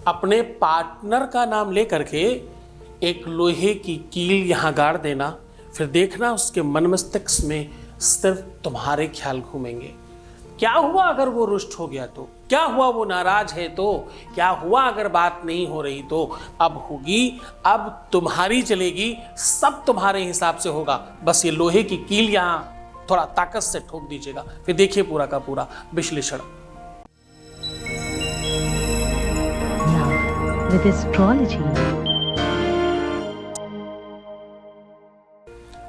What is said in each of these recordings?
अपने पार्टनर का नाम लेकर के एक लोहे की कील यहाँ गाड़ देना, फिर देखना उसके मन मस्तिष्क में सिर्फ तुम्हारे ख्याल घूमेंगे। क्या हुआ अगर वो रुष्ट हो गया तो? क्या हुआ वो नाराज है तो? क्या हुआ अगर बात नहीं हो रही तो? अब होगी, अब तुम्हारी चलेगी, सब तुम्हारे हिसाब से होगा। बस ये लोहे की कील यहाँ थोड़ा ताकत से ठोक दीजिएगा, फिर देखिए पूरा का पूरा विश्लेषण। With astrology.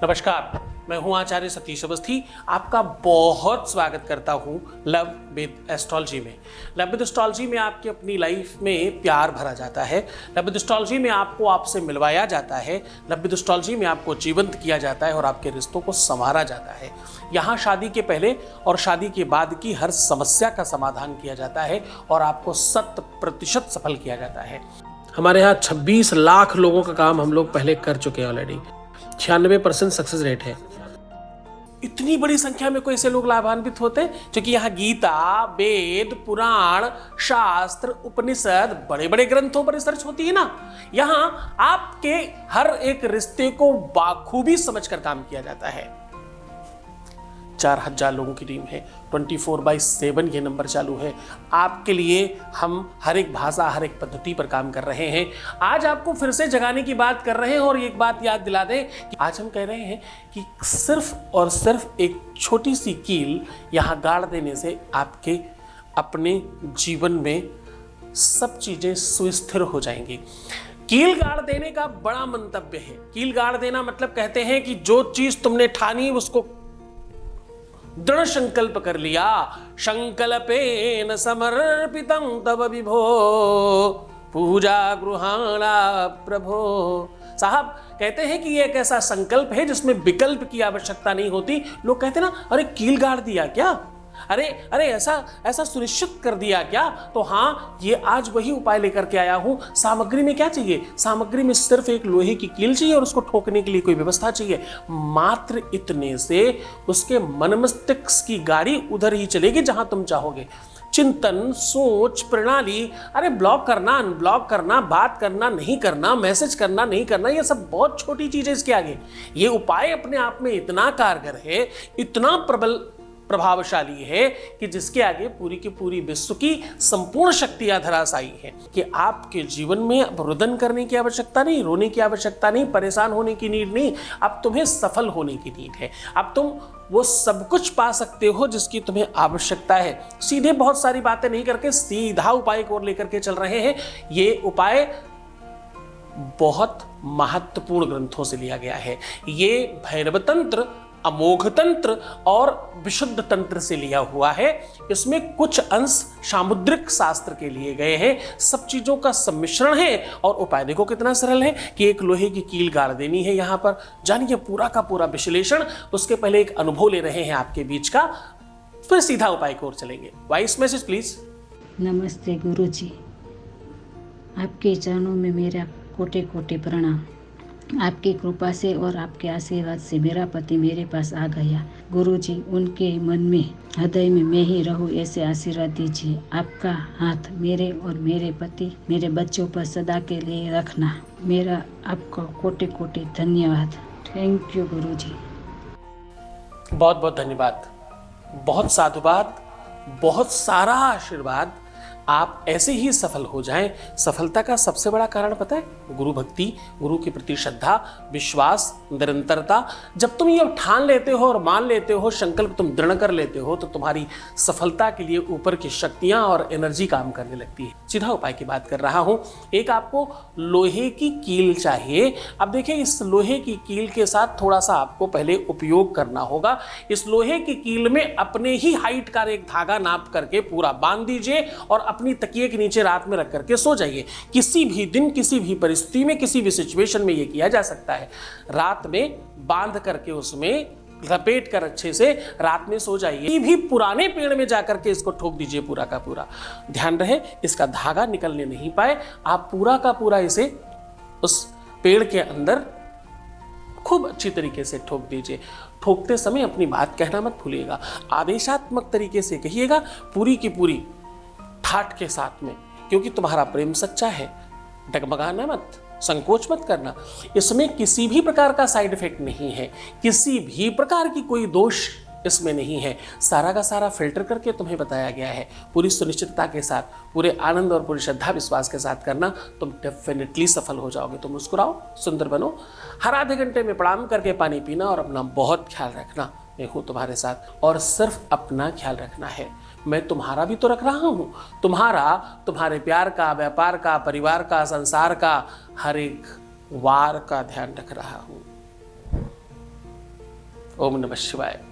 नमस्कार, मैं हूं आचार्य सतीश अवस्थी। आपका बहुत स्वागत करता हूं लव विद एस्ट्रोलॉजी में। लव विद एस्ट्रोलॉजी में आपकी अपनी लाइफ में प्यार भरा जाता है। लव विद एस्ट्रोलॉजी में आपको आपसे मिलवाया जाता है। लव विद एस्ट्रोलॉजी में आपको जीवंत किया जाता है और आपके रिश्तों को संवारा जाता है। यहाँ शादी के पहले और शादी के बाद की हर समस्या का समाधान किया जाता है और आपको 100% सफल किया जाता है। हमारे यहाँ 26 लाख लोगों का काम हम लोग पहले कर चुके हैं ऑलरेडी। 96% सक्सेस रेट है। इतनी बड़ी संख्या में कोई ऐसे लोग लाभान्वित होते हैं, क्योंकि यहाँ गीता, वेद, पुराण, शास्त्र, उपनिषद, बड़े बड़े ग्रंथों पर रिसर्च होती है ना। यहाँ आपके हर एक रिश्ते को बाखूबी समझकर काम किया जाता है। 4000 लोगों की टीम है, 24/7 ये नंबर चालू है। आपके लिए हम हर एक भाषा, हर एक पद्धति पर काम कर रहे हैं। आज आपको फिर से जगाने की बात कर रहे हैं और एक बात याद दिला दें कि आज हम कह रहे हैं कि सिर्फ और सिर्फ एक छोटी सी कील यहाँ गाड़ देने से आपके अपने जीवन में सब चीजें सुस्थिर हो जाएंगी। कील गाड़ देने का बड़ा मंतव्य है। कील गाड़ देना मतलब कहते हैं कि जो चीज तुमने ठानी उसको दृढ़ संकल्प कर लिया। संकल्पेन समर्पितं तव विभो पूजा गृहाणा प्रभो। साहब कहते हैं कि ये एक ऐसा संकल्प है जिसमें विकल्प की आवश्यकता नहीं होती। लोग कहते हैं ना, अरे कील गाड़ दिया क्या, अरे ऐसा सुनिश्चित कर दिया क्या? तो हाँ, ये आज वही उपाय लेकर के आया हूं। सामग्री में क्या चाहिए? सामग्री में सिर्फ एक लोहे की कील चाहिए और उसको ठोकने के लिए कोई व्यवस्था चाहिए। मात्र इतने से उसके मन मस्तिष्क की गाड़ी उधर ही चलेगी जहां तुम चाहोगे। चिंतन, सोच, प्रणाली, अरे ब्लॉक करना, अनब्लॉक करना, बात करना, नहीं करना, मैसेज करना, नहीं करना, ये सब बहुत छोटी चीजें इसके आगे। ये उपाय अपने आप में इतना कारगर है, इतना प्रभावशाली है कि जिसके आगे पूरी की पूरी विश्व की संपूर्ण शक्तियां धराशायी है। कि आपके जीवन में अब रुदन करने की आवश्यकता नहीं, रोने की आवश्यकता नहीं, परेशान होने की नीड नहीं। अब तुम्हें सफल होने की नीड है। अब तुम वो सब कुछ पा सकते हो जिसकी तुम्हें आवश्यकता है। सीधे बहुत सारी बातें नहीं करके सीधा उपाय को लेकर के चल रहे हैं। ये उपाय बहुत महत्वपूर्ण ग्रंथों से लिया गया है। ये भैरव तंत्र, अमोघ तंत्र और विशुद्ध तंत्र से लिया हुआ है। इसमें कुछ अंश सामुद्रिक शास्त्र के लिए गए हैं। सब चीजों का सम्मिश्रण है और उपाय देखो कितना सरल है कि एक लोहे की कील गाड़ देनी है। यहाँ पर जानिए पूरा का पूरा विश्लेषण। उसके पहले एक अनुभव ले रहे हैं आपके बीच का, फिर सीधा उपाय की ओर चलेंगे। Voice message please. नमस्ते गुरुजी, आपके चरणों में मेरा कोटि कोटि प्रणाम। आपकी कृपा से और आपके आशीर्वाद से मेरा पति मेरे पास आ गया। गुरुजी, उनके मन में, हृदय में मैं ही रहूं ऐसे आशीर्वाद दीजिए। आपका हाथ मेरे और मेरे पति, मेरे बच्चों पर सदा के लिए रखना। मेरा आपको कोटि कोटि धन्यवाद। थैंक यू गुरुजी। बहुत बहुत धन्यवाद, बहुत साधुवाद, बहुत सारा आशीर्वाद। आप ऐसे ही सफल हो जाएं। सफलता का सबसे बड़ा कारण पता है? गुरु भक्ति, गुरु के प्रति श्रद्धा, विश्वास, निरंतरता। जब तुम ये ठान लेते हो और मान लेते हो, संकल्प तुम दृढ़ कर लेते हो, तो तुम्हारी सफलता के लिए ऊपर की शक्तियां और एनर्जी काम करने लगती है। सीधा उपाय की बात कर रहा हूं। एक आपको लोहे की कील चाहिए। अब देखिए, इस लोहे की कील के साथ थोड़ा सा आपको पहले उपयोग करना होगा। इस लोहे की कील में अपने ही हाइट का एक धागा नाप करके पूरा बांध दीजिए और अपनी तकिए के नीचे रात में रख करके सो जाइए। किसी भी दिन, किसी भी परिस्थिति में, किसी भी सिचुएशन में यह किया जा सकता है। रात में बांध करके उसमें लपेट कर अच्छे से रात में सो जाइए। किसी भी पुराने पेड़ में जाकर के इसको ठोक दीजिए पूरा का पूरा। ध्यान रहे इसका धागा निकलने नहीं पाए। आप पूरा का पूरा इसे उस पेड़ के अंदर खूब अच्छी तरीके से ठोक दीजिए। ठोकते समय अपनी बात कहना मत भूलिएगा। आदेशात्मक तरीके से कहिएगा, पूरी की पूरी ठाठ के साथ में, क्योंकि तुम्हारा प्रेम सच्चा है। डगमगाना मत, संकोच मत करना। इसमें किसी भी प्रकार का साइड इफेक्ट नहीं है, किसी भी प्रकार की कोई दोष इसमें नहीं है। सारा का सारा फिल्टर करके तुम्हें बताया गया है। पूरी सुनिश्चितता के साथ, पूरे आनंद और पूरी श्रद्धा विश्वास के साथ करना, तुम डेफिनेटली सफल हो जाओगे। तुम मुस्कुराओ, सुंदर बनो, हर आधे घंटे में प्रणाम करके पानी पीना और अपना बहुत ख्याल रखना। मैं हूँ तुम्हारे साथ, और सिर्फ अपना ख्याल रखना है। मैं तुम्हारा भी तो रख रहा हूँ, तुम्हारा, तुम्हारे प्यार का, व्यापार का, परिवार का, संसार का, हर एक वार का ध्यान रख रहा हूँ। ओम नमः शिवाय।